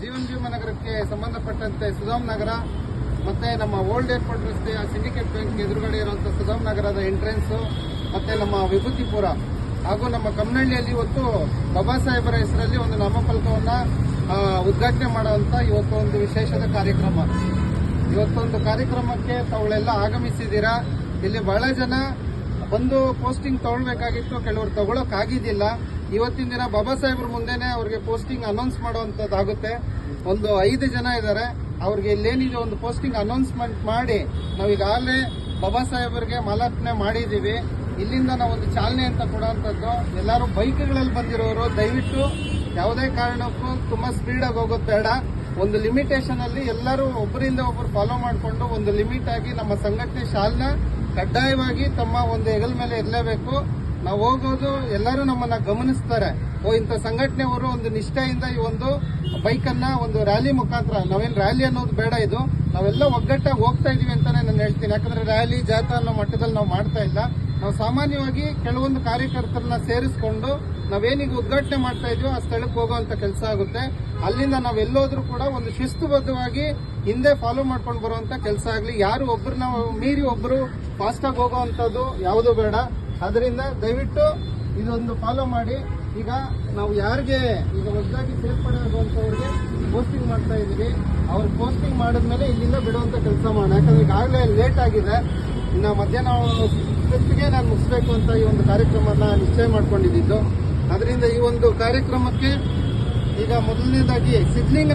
ಜೀವನ್ ನಗರಕ್ಕೆ ಸಂಬಂಧಪಟ್ಟಂತೆ ಸುಧಾಮ್ ನಗರ ಮತ್ತೆ ನಮ್ಮ ಓಲ್ಡ್ ಏರ್ಪೋರ್ಟ್ ರಸ್ತೆಯ ಸಿಂಡಿಕೇಟ್ ಬ್ಯಾಂಕ್ ಎದುರುಗಡೆ ಇರುವಂತಹ ಸುಧಾಮ್ ನಗರದ ಎಂಟ್ರೆನ್ಸ್ ಮತ್ತೆ ನಮ್ಮ ವಿಭೂತಿಪುರ ಹಾಗೂ ನಮ್ಮ ಕಮ್ಮನಹಳ್ಳಿಯಲ್ಲಿ ಇವತ್ತು ಬಾಬಾ ಸಾಹೇಬರ ಹೆಸರಲ್ಲಿ ಒಂದು ನಾಮಫಲಕವನ್ನ ಉದ್ಘಾಟನೆ ಮಾಡುವಂತ ಇವತ್ತು ಒಂದು ವಿಶೇಷದ ಕಾರ್ಯಕ್ರಮ. ಇವತ್ತೊಂದು ಕಾರ್ಯಕ್ರಮಕ್ಕೆ ತಾವುಗಳೆಲ್ಲ ಆಗಮಿಸಿದ್ದೀರಾ. ಇಲ್ಲಿ ಬಹಳ ಜನ ಬಂದು ಪೋಸ್ಟಿಂಗ್ ತಗೊಳ್ಬೇಕಾಗಿತ್ತು, ಕೆಲವರು ತಗೊಳಕ್ ಇವತ್ತಿನ ದಿನ ಬಾಬಾ ಸಾಹೇಬ್ರ ಮುಂದೆನೆ ಅವ್ರಿಗೆ ಪೋಸ್ಟಿಂಗ್ ಅನೌನ್ಸ್ ಮಾಡುವಂತದ್ದಾಗುತ್ತೆ. ಒಂದು 5 ಜನ ಇದ್ದಾರೆ. ಅವ್ರಿಗೆ ಇಲ್ಲೇನಿದೆ ಒಂದು ಪೋಸ್ಟಿಂಗ್ ಅನೌನ್ಸ್ಮೆಂಟ್ ಮಾಡಿ ನಾವೀಗಾಗಲೇ ಬಾಬಾ ಸಾಹೇಬರಿಗೆ ಮಾಲಾರ್ಪಣೆ ಮಾಡಿದ್ದೀವಿ. ಇಲ್ಲಿಂದ ನಾವೊಂದು ಚಾಲನೆ ಅಂತ ಕೊಡುವಂಥದ್ದು. ಎಲ್ಲರೂ ಬೈಕ್ಗಳಲ್ಲಿ ಬಂದಿರೋರು ದಯವಿಟ್ಟು ಯಾವುದೇ ಕಾರಣಕ್ಕೂ ತುಂಬಾ ಸ್ಪೀಡಾಗಿ ಹೋಗೋದು ಬೇಡ. ಒಂದು ಲಿಮಿಟೇಷನ್ ಅಲ್ಲಿ ಎಲ್ಲರೂ ಒಬ್ಬರಿಂದ ಒಬ್ಬರು ಫಾಲೋ ಮಾಡಿಕೊಂಡು ಒಂದು ಲಿಮಿಟ್ ಆಗಿ ನಮ್ಮ ಸಂಘಟನೆ ಶಾಲ್ನ ಕಡ್ಡಾಯವಾಗಿ ತಮ್ಮ ಒಂದು ಹೆಗಲ ಮೇಲೆ ಇರಲೇಬೇಕು. ನಾವು ಹೋಗೋದು ಎಲ್ಲರೂ ನಮ್ಮನ್ನ ಗಮನಿಸ್ತಾರೆ. ಇಂಥ ಸಂಘಟನೆಯವರು ಒಂದು ನಿಷ್ಠೆಯಿಂದ ಈ ಒಂದು ಬೈಕನ್ನ ಒಂದು ರ್ಯಾಲಿ ಮುಖಾಂತರ, ನಾವೇನು ರ್ಯಾಲಿ ಅನ್ನೋದು ಬೇಡ, ಇದು ನಾವೆಲ್ಲ ಒಗ್ಗಟ್ಟಾಗಿ ಹೋಗ್ತಾ ಇದೀವಿ ಅಂತಾನೆ ನಾನು ಹೇಳ್ತೀನಿ. ಯಾಕಂದ್ರೆ ರ್ಯಾಲಿ ಜಾಥಾ ಅನ್ನೋ ಮಟ್ಟದಲ್ಲಿ ನಾವು ಮಾಡ್ತಾ ಇಲ್ಲ. ನಾವು ಸಾಮಾನ್ಯವಾಗಿ ಕೆಲವೊಂದು ಕಾರ್ಯಕರ್ತರನ್ನ ಸೇರಿಸ್ಕೊಂಡು ನಾವೇನೀಗ ಉದ್ಘಾಟನೆ ಮಾಡ್ತಾ ಇದೀವೋ ಆ ಸ್ಥಳಕ್ಕೆ ಹೋಗುವಂತ ಕೆಲಸ ಆಗುತ್ತೆ. ಅಲ್ಲಿಂದ ನಾವೆಲ್ಲೋದ್ರೂ ಕೂಡ ಒಂದು ಶಿಸ್ತುಬದ್ಧವಾಗಿ ಹಿಂದೆ ಫಾಲೋ ಮಾಡ್ಕೊಂಡು ಬರುವಂತ ಕೆಲಸ ಆಗಲಿ. ಯಾರು ಒಬ್ರು ನಾವು ಮೀರಿ ಒಬ್ರು ಫಾಸ್ಟ್ ಆಗಿ ಹೋಗುವಂತದ್ದು ಯಾವುದು ಬೇಡ. ಅದರಿಂದ ದಯವಿಟ್ಟು ಇದೊಂದು ಫಾಲೋ ಮಾಡಿ. ಈಗ ನಾವು ಯಾರಿಗೆ ಈಗ ಹೊಸದಾಗಿ ಸೇರ್ಪಡೆ ಆಗುವಂತವ್ರಿಗೆ ಪೋಸ್ಟಿಂಗ್ ಮಾಡ್ತಾ ಇದೀವಿ. ಅವ್ರು ಪೋಸ್ಟಿಂಗ್ ಮಾಡಿದ್ಮೇಲೆ ಇಲ್ಲಿಂದ ಬಿಡುವಂತ ಕೆಲಸ ಮಾಡೋಣ. ಯಾಕಂದ್ರೆ ಈಗಾಗಲೇ ಲೇಟ್ ಆಗಿದೆ. ಇನ್ನು ಮಧ್ಯಾಹ್ನ ಹೊತ್ತಿಗೆ ನಾನು ಮುಗಿಸ್ಬೇಕು ಅಂತ ಈ ಒಂದು ಕಾರ್ಯಕ್ರಮನ ನಿಶ್ಚಯ ಮಾಡ್ಕೊಂಡಿದ್ದು. ಅದರಿಂದ ಈ ಒಂದು ಕಾರ್ಯಕ್ರಮಕ್ಕೆ ಈಗ ಮೊದಲನೇದಾಗಿ ಸಿದ್ಲಿಂಗ